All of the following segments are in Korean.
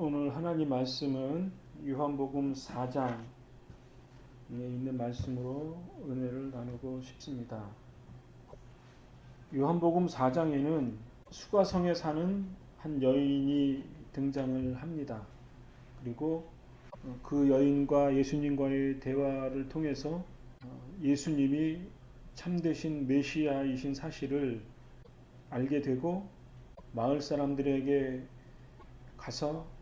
오늘 하나님 말씀은 요한복음 4장에 있는 말씀으로 은혜를 나누고 싶습니다. 요한복음 4장에는 수가성에 사는 한 여인이 등장을 합니다. 그리고 그 여인과 예수님과의 대화를 통해서 예수님이 참되신 메시아이신 사실을 알게 되고 마을 사람들에게 가서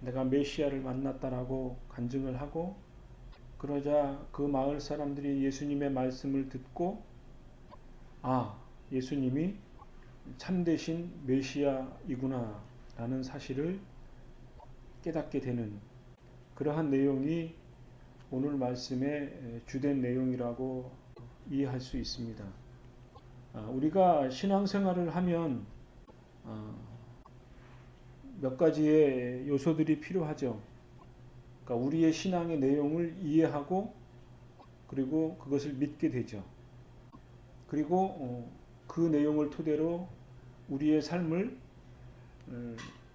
내가 메시아를 만났다라고 간증을 하고, 그러자 그 마을 사람들이 예수님의 말씀을 듣고 예수님이 참되신 메시아이구나 라는 사실을 깨닫게 되는 그러한 내용이 오늘 말씀의 주된 내용이라고 이해할 수 있습니다. 우리가 신앙생활을 하면 몇 가지의 요소들이 필요하죠. 그러니까 우리의 신앙의 내용을 이해하고 그리고 그것을 믿게 되죠. 그리고 그 내용을 토대로 우리의 삶을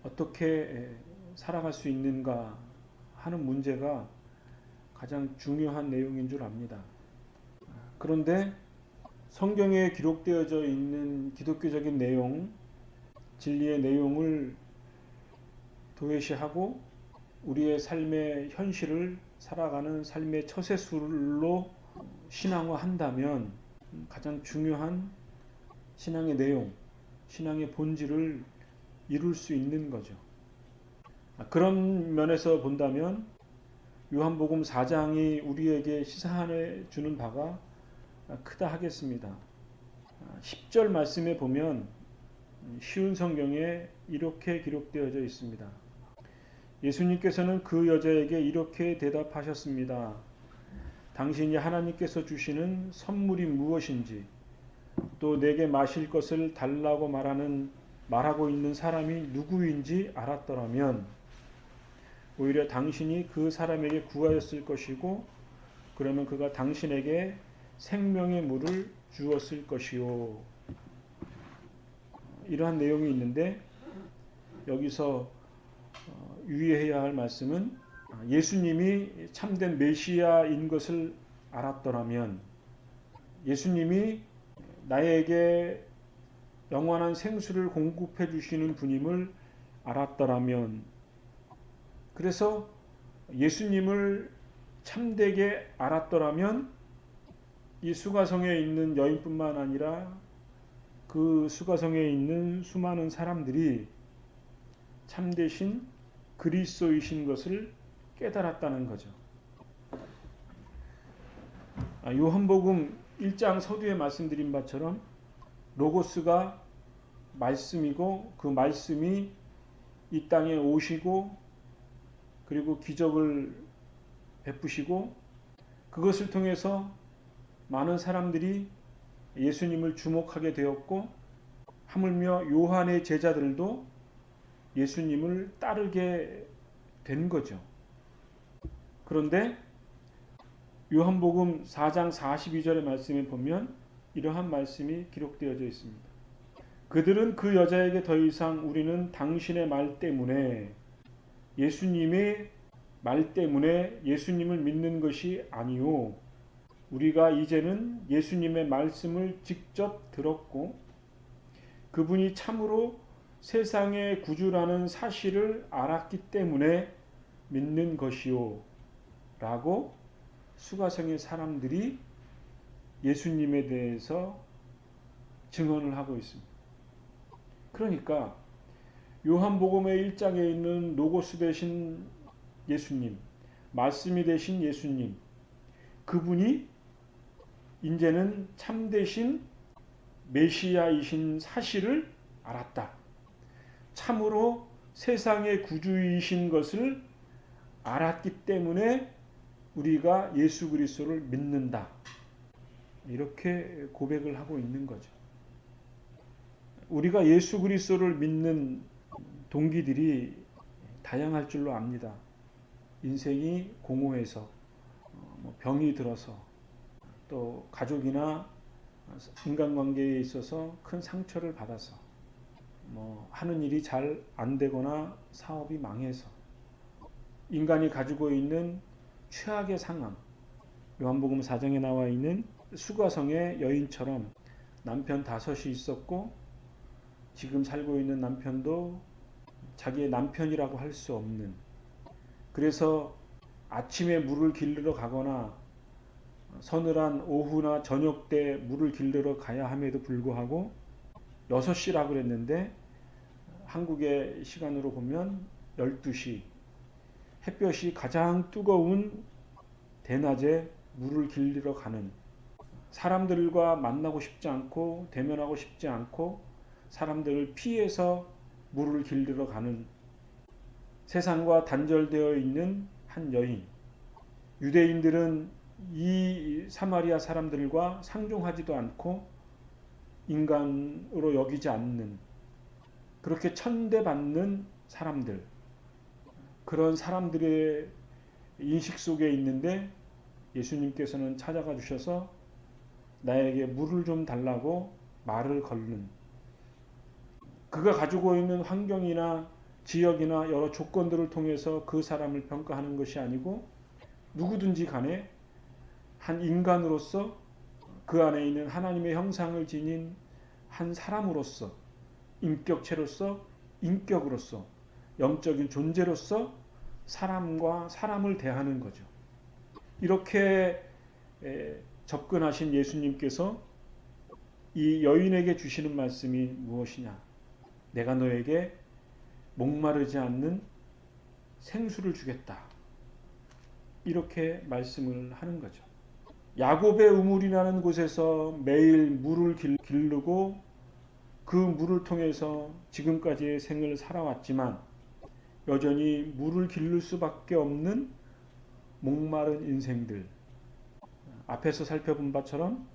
어떻게 살아갈 수 있는가 하는 문제가 가장 중요한 내용인 줄 압니다. 그런데 성경에 기록되어져 있는 기독교적인 내용, 진리의 내용을 도외시하고 우리의 삶의 현실을 살아가는 삶의 처세술로 신앙화한다면 가장 중요한 신앙의 내용, 신앙의 본질을 이룰 수 있는 거죠. 그런 면에서 본다면 요한복음 4장이 우리에게 시사해 주는 바가 크다 하겠습니다. 10절 말씀에 보면 쉬운 성경에 이렇게 기록되어져 있습니다. 예수님께서는 그 여자에게 이렇게 대답하셨습니다. 당신이 하나님께서 주시는 선물이 무엇인지, 또 내게 마실 것을 달라고 말하고 있는 사람이 누구인지 알았더라면 오히려 당신이 그 사람에게 구하였을 것이고, 그러면 그가 당신에게 생명의 물을 주었을 것이요. 이러한 내용이 있는데, 여기서 유의해야 할 말씀은 예수님이 참된 메시아인 것을 알았더라면, 예수님이 나에게 영원한 생수를 공급해 주시는 분임을 알았더라면, 그래서 예수님을 참되게 알았더라면 이 수가성에 있는 여인뿐만 아니라 그 수가성에 있는 수많은 사람들이 참되신 그리스도이신 것을 깨달았다는 거죠. 요한복음 1장 서두에 말씀드린 바처럼 로고스가 말씀이고, 그 말씀이 이 땅에 오시고 그리고 기적을 베푸시고, 그것을 통해서 많은 사람들이 예수님을 주목하게 되었고, 하물며 요한의 제자들도 예수님을 따르게 된 거죠. 그런데 요한복음 4장 42절의 말씀에 보면 이러한 말씀이 기록되어져 있습니다. 그들은 그 여자에게 더 이상 우리는 당신의 말 때문에, 예수님의 말 때문에 예수님을 믿는 것이 아니요, 우리가 이제는 예수님의 말씀을 직접 들었고 그분이 참으로 세상의 구주라는 사실을 알았기 때문에 믿는 것이요 라고 수가성의 사람들이 예수님에 대해서 증언을 하고 있습니다. 그러니까 요한복음의 1장에 있는 로고스 되신 예수님, 말씀이 되신 예수님, 그분이 이제는 참되신 메시아이신 사실을 알았다. 참으로 세상의 구주이신 것을 알았기 때문에 우리가 예수 그리스도를 믿는다. 이렇게 고백을 하고 있는 거죠. 우리가 예수 그리스도를 믿는 동기들이 다양할 줄로 압니다. 인생이 공허해서, 병이 들어서, 또 가족이나 인간관계에 있어서 큰 상처를 받아서, 하는 일이 잘 안 되거나 사업이 망해서, 인간이 가지고 있는 최악의 상황, 요한복음 4장에 나와 있는 수가성의 여인처럼 남편 5이 있었고 지금 살고 있는 남편도 자기의 남편이라고 할 수 없는, 그래서 아침에 물을 길르러 가거나 서늘한 오후나 저녁 때 물을 길르러 가야 함에도 불구하고 6시라 그랬는데 한국의 시간으로 보면 12시, 햇볕이 가장 뜨거운 대낮에 물을 길르러 가는, 사람들과 만나고 싶지 않고 대면하고 싶지 않고 사람들을 피해서 물을 길르러 가는, 세상과 단절되어 있는 한 여인. 유대인들은 이 사마리아 사람들과 상종하지도 않고 인간으로 여기지 않는, 그렇게 천대받는 사람들, 그런 사람들의 인식 속에 있는데 예수님께서는 찾아가 주셔서 나에게 물을 좀 달라고 말을 걸는, 그가 가지고 있는 환경이나 지역이나 여러 조건들을 통해서 그 사람을 평가하는 것이 아니고 누구든지 간에 한 인간으로서 그 안에 있는 하나님의 형상을 지닌 한 사람으로서, 인격체로서, 인격으로서, 영적인 존재로서 사람과 사람을 대하는 거죠. 이렇게 접근하신 예수님께서 이 여인에게 주시는 말씀이 무엇이냐? 내가 너에게 목마르지 않는 생수를 주겠다. 이렇게 말씀을 하는 거죠. 야곱의 우물이라는 곳에서 매일 물을 기르고 그 물을 통해서 지금까지의 생을 살아왔지만 여전히 물을 기를 수밖에 없는 목마른 인생들, 앞에서 살펴본 바처럼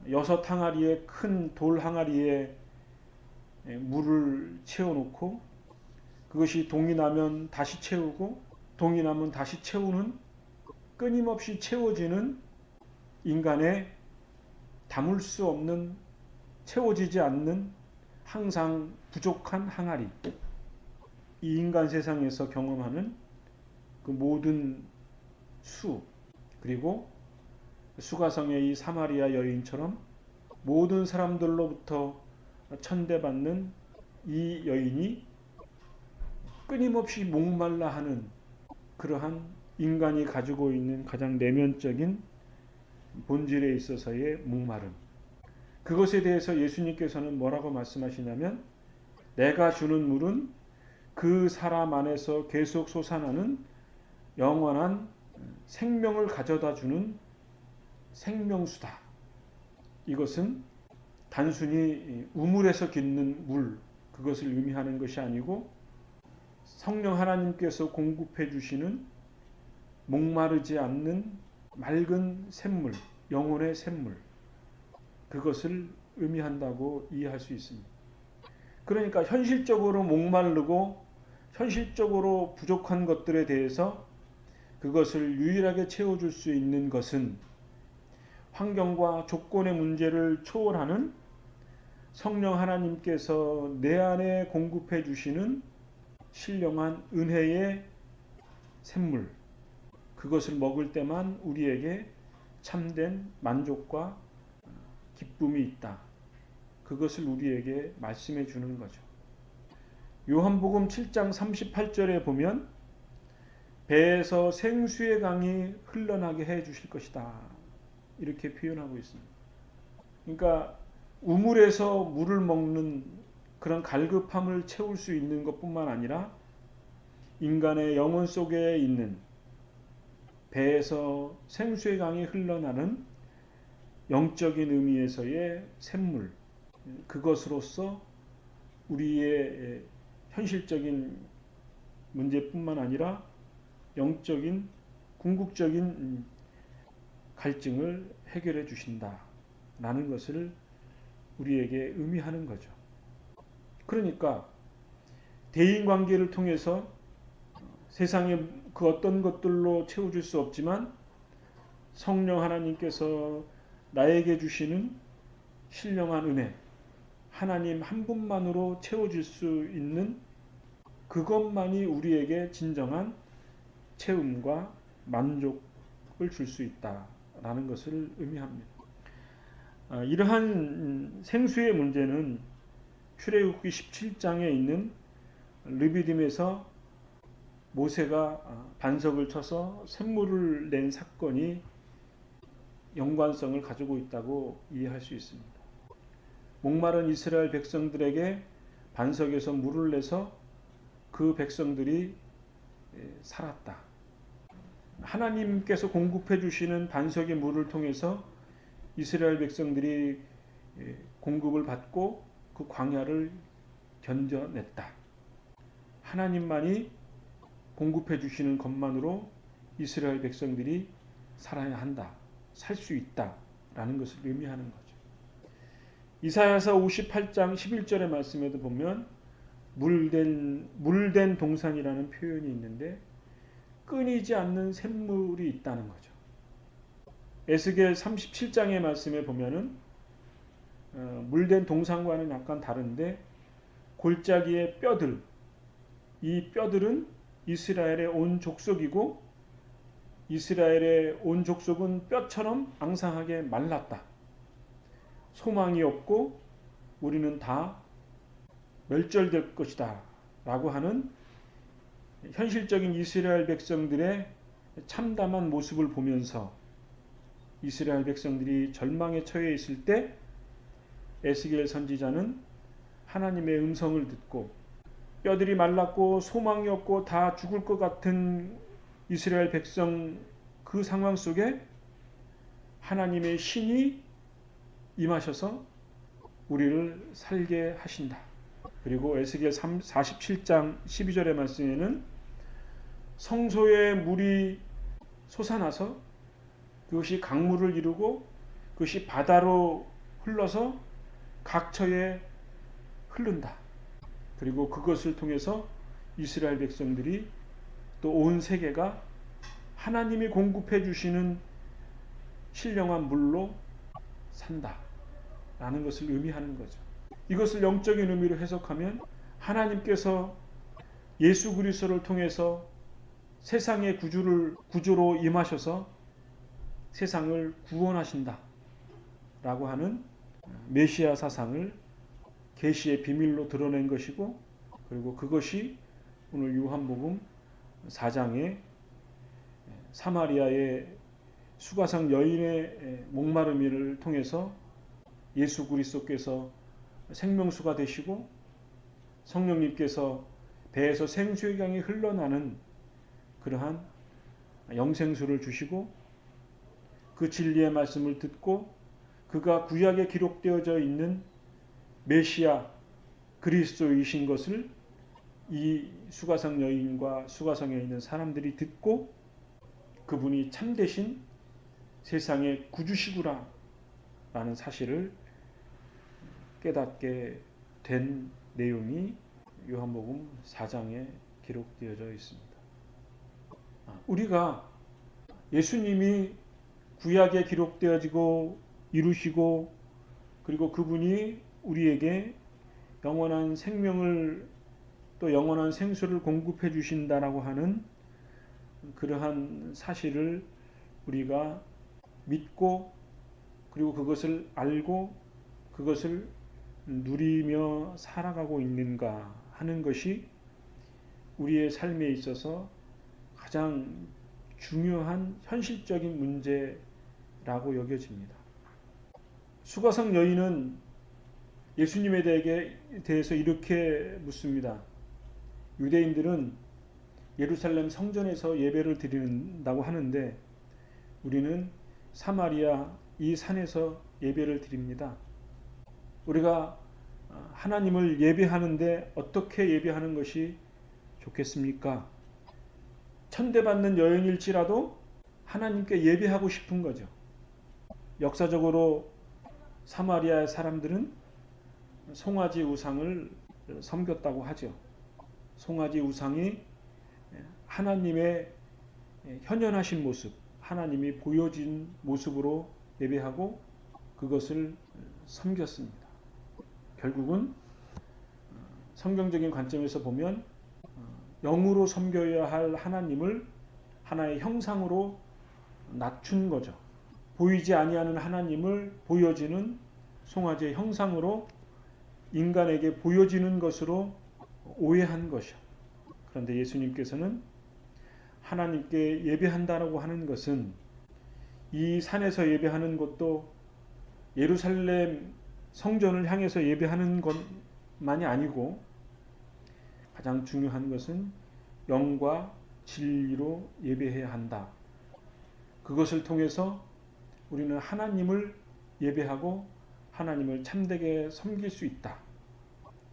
6항아리의 큰 돌 항아리에 물을 채워놓고 그것이 동이 나면 다시 채우고 동이 나면 다시 채우는, 끊임없이 채워지는 인간의 담을 수 없는, 채워지지 않는 항상 부족한 항아리, 이 인간 세상에서 경험하는 그 모든 수, 그리고 수가성의 이 사마리아 여인처럼 모든 사람들로부터 천대받는 이 여인이 끊임없이 목말라 하는 그러한 인간이 가지고 있는 가장 내면적인 본질에 있어서의 목마름, 그것에 대해서 예수님께서는 뭐라고 말씀하시냐면 내가 주는 물은 그 사람 안에서 계속 솟아나는 영원한 생명을 가져다 주는 생명수다. 이것은 단순히 우물에서 깃는 물, 그것을 의미하는 것이 아니고 성령 하나님께서 공급해 주시는 목마르지 않는 맑은 샘물, 영혼의 샘물, 그것을 의미한다고 이해할 수 있습니다. 그러니까 현실적으로 목마르고 현실적으로 부족한 것들에 대해서 그것을 유일하게 채워줄 수 있는 것은 환경과 조건의 문제를 초월하는 성령 하나님께서 내 안에 공급해 주시는 신령한 은혜의 샘물, 그것을 먹을 때만 우리에게 참된 만족과 기쁨이 있다. 그것을 우리에게 말씀해 주는 거죠. 요한복음 7장 38절에 보면 배에서 생수의 강이 흘러나게 해 주실 것이다. 이렇게 표현하고 있습니다. 그러니까 우물에서 물을 먹는 그런 갈급함을 채울 수 있는 것뿐만 아니라 인간의 영혼 속에 있는 배에서 생수의 강이 흘러나는 영적인 의미에서의 샘물, 그것으로서 우리의 현실적인 문제뿐만 아니라 영적인 궁극적인 갈증을 해결해 주신다라는 것을 우리에게 의미하는 거죠. 그러니까 대인관계를 통해서 세상의 그 어떤 것들로 채워줄 수 없지만 성령 하나님께서 나에게 주시는 신령한 은혜, 하나님 한 분만으로 채워질 수 있는 그것만이 우리에게 진정한 채움과 만족을 줄 수 있다라는 것을 의미합니다. 이러한 생수의 문제는 출애굽기 17장에 있는 르비딤에서 모세가 반석을 쳐서 샘물을 낸 사건이 연관성을 가지고 있다고 이해할 수 있습니다. 목마른 이스라엘 백성들에게 반석에서 물을 내서 그 백성들이 살았다. 하나님께서 공급해 주시는 반석의 물을 통해서 이스라엘 백성들이 공급을 받고 그 광야를 견뎌냈다. 하나님만이 공급해 주시는 것만으로 이스라엘 백성들이 살아야 한다. 살 수 있다라는 것을 의미하는 거죠. 이사야서 58장 11절의 말씀에도 보면 물된 동산이라는 표현이 있는데 끊이지 않는 샘물이 있다는 거죠. 에스겔 37장의 말씀에 보면은 물된 동산과는 약간 다른데 골짜기의 뼈들, 이 뼈들은 이스라엘의 온 족속이고 이스라엘의 온 족속은 뼈처럼 앙상하게 말랐다. 소망이 없고 우리는 다 멸절될 것이다 라고 하는 현실적인 이스라엘 백성들의 참담한 모습을 보면서 이스라엘 백성들이 절망에 처해 있을 때 에스겔 선지자는 하나님의 음성을 듣고 뼈들이 말랐고 소망이 없고 다 죽을 것 같은 이스라엘 백성 그 상황 속에 하나님의 신이 임하셔서 우리를 살게 하신다. 그리고 에스겔 47장 12절의 말씀에는 성소에 물이 솟아나서 그것이 강물을 이루고 그것이 바다로 흘러서 각처에 흐른다. 그리고 그것을 통해서 이스라엘 백성들이 또 온 세계가 하나님이 공급해 주시는 신령한 물로 산다 라는 것을 의미하는 거죠. 이것을 영적인 의미로 해석하면 하나님께서 예수 그리스도를 통해서 세상의 구주로 임하셔서 세상을 구원하신다 라고 하는 메시아 사상을 계시의 비밀로 드러낸 것이고, 그리고 그것이 오늘 요한복음 4장에 사마리아의 수가성 여인의 목마름을 통해서 예수 그리스도께서 생명수가 되시고 성령님께서 배에서 생수의 강이 흘러나는 그러한 영생수를 주시고 그 진리의 말씀을 듣고 그가 구약에 기록되어져 있는 메시아 그리스도이신 것을 이 수가성 여인과 수가성에 있는 사람들이 듣고 그분이 참되신 세상의 구주시구나 라는 사실을 깨닫게 된 내용이 요한복음 4장에 기록되어져 있습니다. 우리가 예수님이 구약에 기록되어지고 이루시고 그리고 그분이 우리에게 영원한 생명을 또 영원한 생수를 공급해 주신다라고 하는 그러한 사실을 우리가 믿고 그리고 그것을 알고 그것을 누리며 살아가고 있는가 하는 것이 우리의 삶에 있어서 가장 중요한 현실적인 문제라고 여겨집니다. 수가성 여인은 예수님에 대해서 이렇게 묻습니다. 유대인들은 예루살렘 성전에서 예배를 드린다고 하는데 우리는 사마리아 이 산에서 예배를 드립니다. 우리가 하나님을 예배하는데 어떻게 예배하는 것이 좋겠습니까? 천대받는 여인일지라도 하나님께 예배하고 싶은 거죠. 역사적으로 사마리아의 사람들은 송아지 우상을 섬겼다고 하죠. 송아지 우상이 하나님의 현현하신 모습, 하나님이 보여진 모습으로 예배하고 그것을 섬겼습니다. 결국은 성경적인 관점에서 보면 영으로 섬겨야 할 하나님을 하나의 형상으로 낮춘 거죠. 보이지 아니하는 하나님을 보여지는 송아지의 형상으로 인간에게 보여지는 것으로 오해한 것이요. 그런데 예수님께서는 하나님께 예배한다라고 하는 것은 이 산에서 예배하는 것도 예루살렘 성전을 향해서 예배하는 것만이 아니고 가장 중요한 것은 영과 진리로 예배해야 한다. 그것을 통해서 우리는 하나님을 예배하고 하나님을 참되게 섬길 수 있다.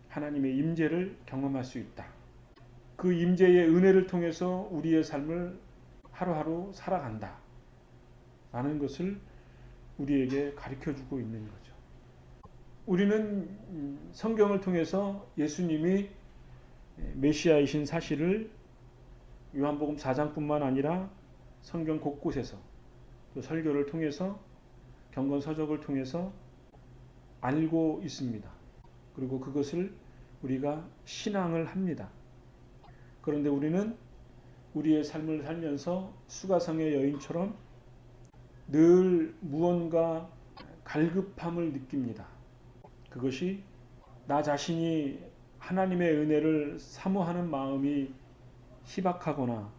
하나님의 임재를 경험할 수 있다. 그 임재의 은혜를 통해서 우리의 삶을 하루하루 살아간다. 라는 것을 우리에게 가르쳐주고 있는 거죠. 우리는 성경을 통해서 예수님이 메시아이신 사실을 요한복음 4장뿐만 아니라 성경 곳곳에서 또 설교를 통해서 경건서적을 통해서 알고 있습니다. 그리고 그것을 우리가 신앙을 합니다. 그런데 우리는 우리의 삶을 살면서 수가성의 여인처럼 늘 무언가 갈급함을 느낍니다. 그것이 나 자신이 하나님의 은혜를 사모하는 마음이 희박하거나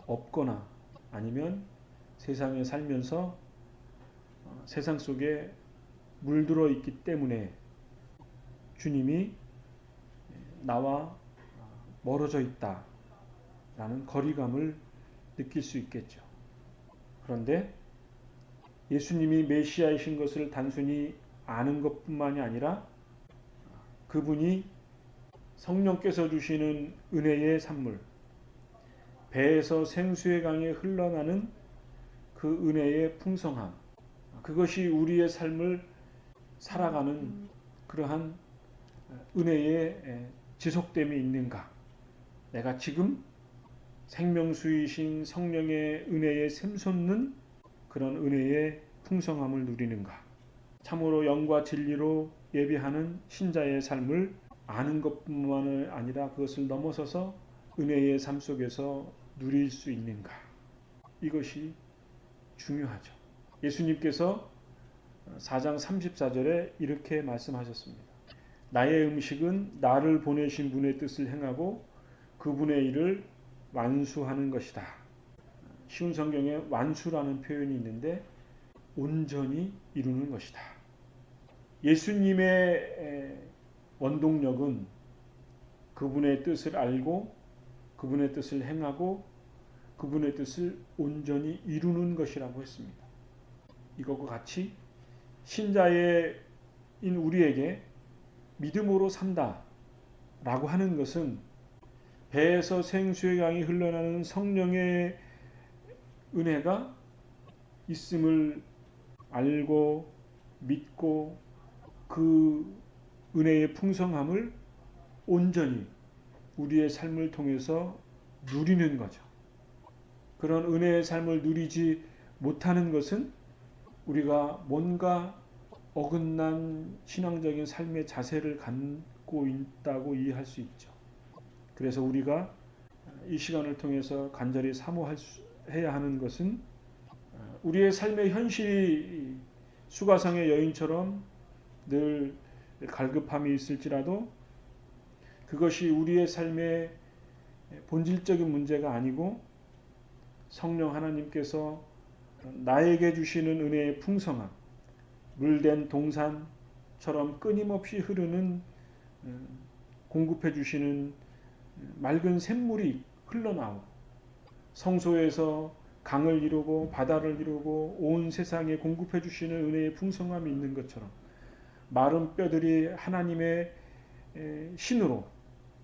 없거나 아니면 세상에 살면서 세상 속에 물들어 있기 때문에 주님이 나와 멀어져 있다라는 거리감을 느낄 수 있겠죠. 그런데 예수님이 메시아이신 것을 단순히 아는 것뿐만이 아니라 그분이 성령께서 주시는 은혜의 산물, 배에서 생수의 강에 흘러나는 그 은혜의 풍성함, 그것이 우리의 삶을 살아가는 그러한 은혜의 지속됨이 있는가? 내가 지금 생명수이신 성령의 은혜에 샘솟는 그런 은혜의 풍성함을 누리는가? 참으로 영과 진리로 예배하는 신자의 삶을 아는 것뿐만 아니라 그것을 넘어서서 은혜의 삶 속에서 누릴 수 있는가? 이것이 중요하죠. 예수님께서 4장 34절에 이렇게 말씀하셨습니다. 나의 음식은 나를 보내신 분의 뜻을 행하고 그분의 일을 완수하는 것이다. 쉬운 성경에 완수라는 표현이 있는데 온전히 이루는 것이다. 예수님의 원동력은 그분의 뜻을 알고 그분의 뜻을 행하고 그분의 뜻을 온전히 이루는 것이라고 했습니다. 이것과 같이 신자인 우리에게 믿음으로 산다 라고 하는 것은 배에서 생수의 강이 흘러나는 성령의 은혜가 있음을 알고 믿고 그 은혜의 풍성함을 온전히 우리의 삶을 통해서 누리는 거죠. 그런 은혜의 삶을 누리지 못하는 것은 우리가 뭔가 어긋난 신앙적인 삶의 자세를 갖고 있다고 이해할 수 있죠. 그래서 우리가 이 시간을 통해서 간절히 사모해야 하는 것은 우리의 삶의 현실이 수가성의 여인처럼 늘 갈급함이 있을지라도 그것이 우리의 삶의 본질적인 문제가 아니고 성령 하나님께서 나에게 주시는 은혜의 풍성함, 물된 동산처럼 끊임없이 흐르는 공급해 주시는 맑은 샘물이 흘러나오고 성소에서 강을 이루고 바다를 이루고 온 세상에 공급해 주시는 은혜의 풍성함이 있는 것처럼 마른 뼈들이 하나님의 신으로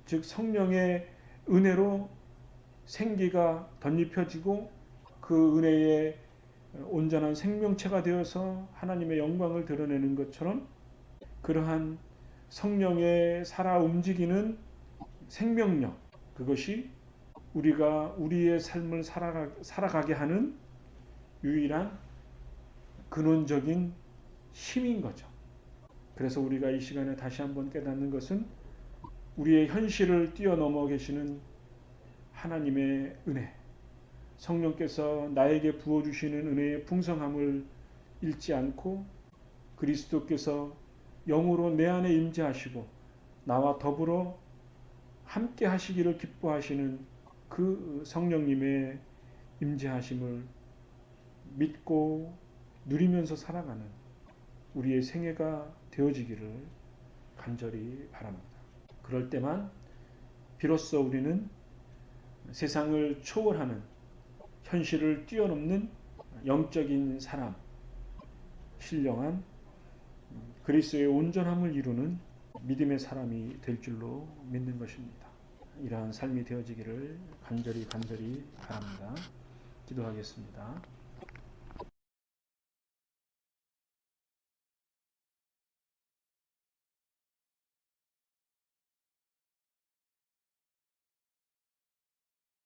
즉 성령의 은혜로 생기가 덧입혀지고 그 은혜의 온전한 생명체가 되어서 하나님의 영광을 드러내는 것처럼 그러한 성령의 살아 움직이는 생명력, 그것이 우리가 우리의 삶을 살아가게 하는 유일한 근원적인 힘인 거죠. 그래서 우리가 이 시간에 다시 한번 깨닫는 것은 우리의 현실을 뛰어넘어 계시는 하나님의 은혜, 성령께서 나에게 부어주시는 은혜의 풍성함을 잃지 않고 그리스도께서 영으로 내 안에 임재하시고 나와 더불어 함께 하시기를 기뻐하시는 그 성령님의 임재하심을 믿고 누리면서 살아가는 우리의 생애가 되어지기를 간절히 바랍니다. 그럴 때만 비로소 우리는 세상을 초월하는 현실을 뛰어넘는 영적인 사람, 신령한 그리스도의 온전함을 이루는 믿음의 사람이 될 줄로 믿는 것입니다. 이러한 삶이 되어지기를 간절히 바랍니다. 기도하겠습니다.